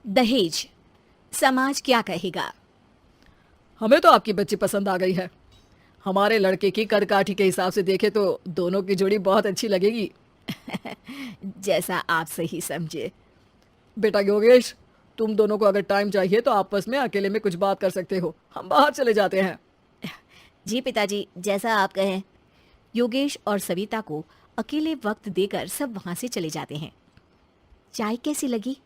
दहेज, समाज क्या कहेगा। हमें तो आपकी बच्ची पसंद आ गई है। हमारे लड़के की करकाठी के हिसाब से देखे तो दोनों की जोड़ी बहुत अच्छी लगेगी। जैसा आप सही समझे। बेटा योगेश, तुम दोनों को अगर टाइम चाहिए तो आपस में अकेले में कुछ बात कर सकते हो, हम बाहर चले जाते हैं। जी पिताजी, जैसा आप कहें। योगेश और सविता को अकेले वक्त देकर सब वहां से चले जाते हैं। चाय कैसी लगी?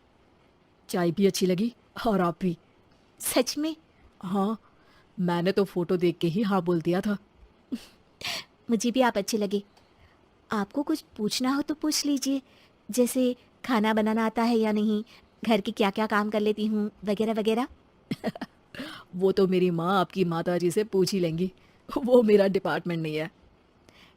चाय भी अच्छी लगी और आप भी। सच में? हाँ, मैंने तो फोटो देख के ही हाँ बोल दिया था। मुझे भी आप अच्छे लगे। आपको कुछ पूछना हो तो पूछ लीजिए, जैसे खाना बनाना आता है या नहीं, घर के क्या क्या काम कर लेती हूँ, वगैरह वगैरह। वो तो मेरी माँ आपकी माता जी से पूछ ही लेंगी, वो मेरा डिपार्टमेंट नहीं है।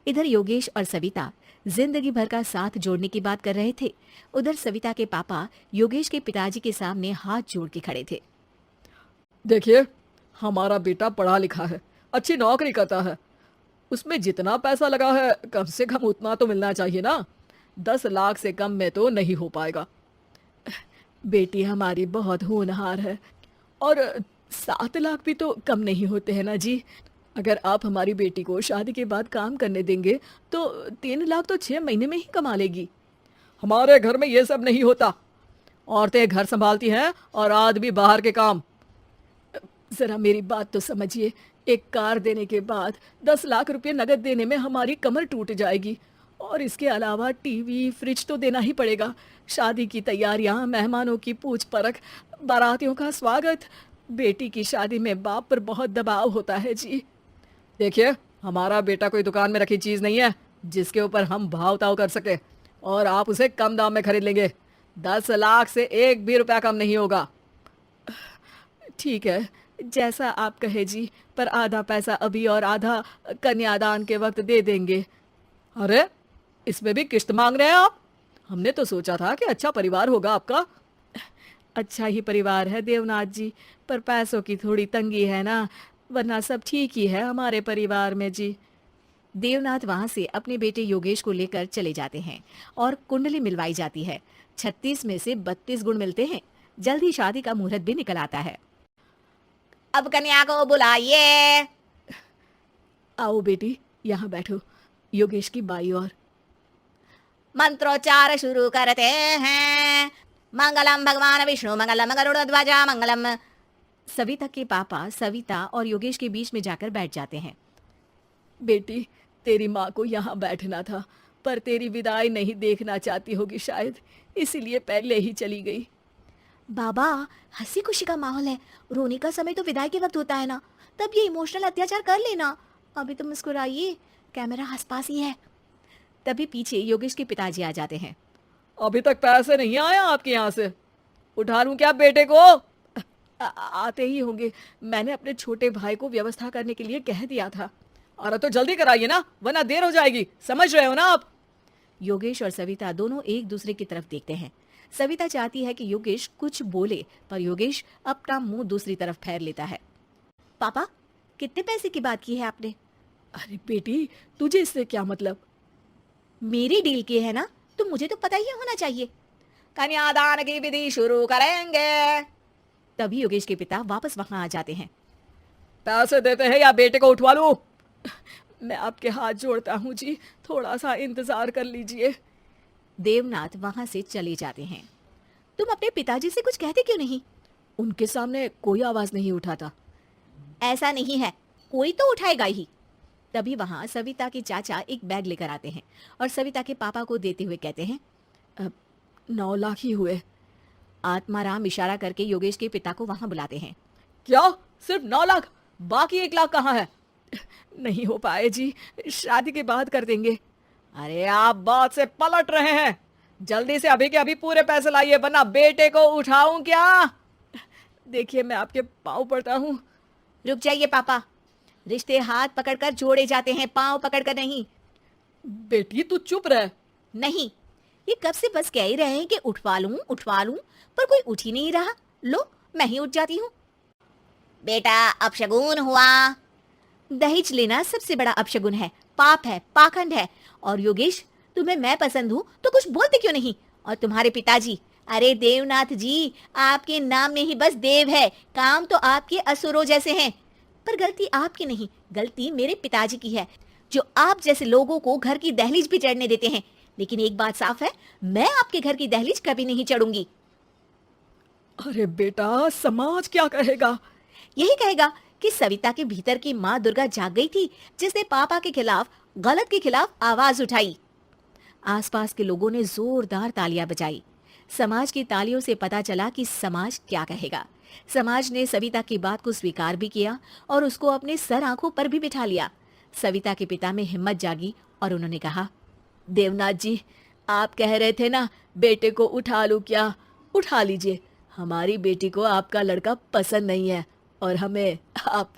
इधर योगेश और सविता जिंदगी भर का साथ जोड़ने की बात कर रहे थे। उधर सविता के पापा योगेश के पिताजी के सामने हाथ जोड़ के खड़े थे। देखिए, हमारा बेटा पढ़ा लिखा है, अच्छी नौकरी करता है। उसमें जितना पैसा लगा है कम से कम उतना तो मिलना चाहिए ना। 10 लाख से कम में तो नहीं हो पाएगा। बेटी हमारी बहुत होनहार है और 7 लाख भी तो कम नहीं होते हैं ना जी। अगर आप हमारी बेटी को शादी के बाद काम करने देंगे तो 3 लाख तो 6 महीने में ही कमा लेगी। हमारे घर में ये सब नहीं होता। औरतें घर संभालती हैं और आदमी बाहर के काम। जरा मेरी बात तो समझिए, एक कार देने के बाद 10 लाख रुपए नगद देने में हमारी कमर टूट जाएगी और इसके अलावा टीवी फ्रिज तो देना ही पड़ेगा। शादी की तैयारियां, मेहमानों की पूछ परख, बारातियों का स्वागत। बेटी की शादी में बाप पर बहुत दबाव होता है जी। देखिए, हमारा बेटा कोई दुकान में रखी चीज नहीं है जिसके ऊपर हम भाव ताव कर सके और आप उसे कम दाम में खरीद लेंगे। 10 लाख से एक भी रुपया कम नहीं होगा। ठीक है, जैसा आप कहे जी, पर आधा पैसा अभी और आधा कन्यादान के वक्त दे देंगे। अरे, इसमें भी किश्त मांग रहे हैं आप? हमने तो सोचा था कि अच्छा परिवार होगा आपका। अच्छा ही परिवार है देवनाथ जी, पर पैसों की थोड़ी तंगी है ना, वरना सब ठीक ही है हमारे परिवार में जी। देवनाथ वहां से अपने बेटे योगेश को लेकर चले जाते हैं और कुंडली मिलवाई जाती है। 36 में से 32 गुण मिलते हैं। जल्दी शादी का मुहूर्त भी निकल आता है। अब कन्या को बुलाइए। आओ बेटी, यहाँ बैठो, योगेश की बाई और। मंत्रोच्चार शुरू करते हैं। मंगलम भगवान विष्णु मंगलम गरुड़ध्वजा मंगलम। सविता के पापा सविता और योगेश के बीच में जाकर बैठ जाते हैं। बेटी, तेरी माँ को यहाँ बैठना था, पर तेरी विदाई नहीं देखना चाहती होगी शायद, इसीलिए पहले ही चली गई। बाबा, हंसी खुशी का माहौल है, रोने का समय तो विदाई के वक्त होता है ना, तब ये इमोशनल अत्याचार कर लेना। अभी तो मुस्कुराइए, कैमरा आसपास ही है। तभी पीछे योगेश के पिताजी आ जाते हैं। अभी तक पैसे नहीं आया आपके यहाँ से? उठा लूं क्या बेटे को? आते ही होंगे, मैंने अपने छोटे भाई को व्यवस्था करने के लिए कह दिया था। अरे तो जल्दी कराइए ना, वरना देर हो जाएगी, समझ रहे हो ना आप? योगेश और सविता दोनों एक दूसरे की तरफ देखते हैं। सविता चाहती है कि योगेश कुछ बोले, पर योगेश अपना मुंह दूसरी तरफ फेर लेता है। पापा, कितने पैसे की बात की है आपने? अरे बेटी, तुझे इससे क्या मतलब? मेरी डील की है ना, तो मुझे तो पता ही होना चाहिए। कन्यादान की विधि शुरू करेंगे। तभी योगेश के पिता वापस वहां आ जाते हैं। पैसे देते हैं या बेटे को उठवा लूं? मैं आपके हाथ जोड़ता हूँ जी, थोड़ा सा इंतजार कर लीजिए। देवनाथ वहां से चले जाते हैं। तुम अपने पिताजी से कुछ कहते क्यों नहीं? उनके सामने कोई आवाज नहीं उठाता। ऐसा नहीं है, कोई तो उठाएगा ही। तभी वहां सविता के चाचा एक बैग लेकर आते हैं और सविता के पापा को देते हुए कहते हैं, 9 लाख ही हुए। आत्माराम इशारा करके योगेश के पिता को वहां बुलाते हैं। क्या? सिर्फ 9 लाख? बाकी 1 लाख कहाँ है? नहीं हो पाए जी, शादी के बाद कर देंगे। अरे आप बात से पलट रहे हैं, जल्दी से अभी के अभी पूरे पैसे लाइए, वरना बेटे को उठाऊं क्या? देखिए, मैं आपके पाँव पड़ता हूँ। रुक जाइए पापा, रिश्ते हाथ पकड़कर जोड़े जाते हैं, पांव पकड़कर नहीं। बेटी तू चुप रह। नहीं, ये कब से बस कह ही रहे हैं कि उठवा लूं, पर कोई उठ ही नहीं रहा। लो, मैं ही उठ जाती हूँ। बेटा, अपशगुन हुआ। दहेज लेना सबसे बड़ा अपशगुन है, पाप है, पाखंड है। और योगेश, तुम्हें मैं पसंद हूँ तो कुछ बोलते क्यों नहीं? और तुम्हारे पिताजी, अरे देवनाथ जी, आपके नाम में ही बस देव है, काम तो आपके असुरों जैसे हैं। पर गलती आपकी नहीं, गलती मेरे पिताजी की है, जो आप जैसे लोगों को घर की दहलीज भी चढ़ने देते हैं। लेकिन एक बात साफ है, मैं आपके घर की दहलीज कभी नहीं चढ़ूंगी। अरे बेटा, समाज क्या कहेगा? यही कहेगा कि सविता के भीतर की माँ दुर्गा जाग गई थी, जिसने पापा के खिलाफ, गलत के खिलाफ आवाज उठाई। आसपास के लोगों ने जोरदार तालियां बजाई। समाज की तालियों से पता चला कि समाज क्या कहेगा। समाज ने सविता की बात को स्वीकार भी किया और उसको अपने सर आंखों पर भी बिठा लिया। सविता के पिता में हिम्मत जागी और उन्होंने कहा, देवनाथ जी, आप कह रहे थे ना बेटे को उठा लूं क्या? उठा लीजिए। हमारी बेटी को आपका लड़का पसंद नहीं है और हमें आप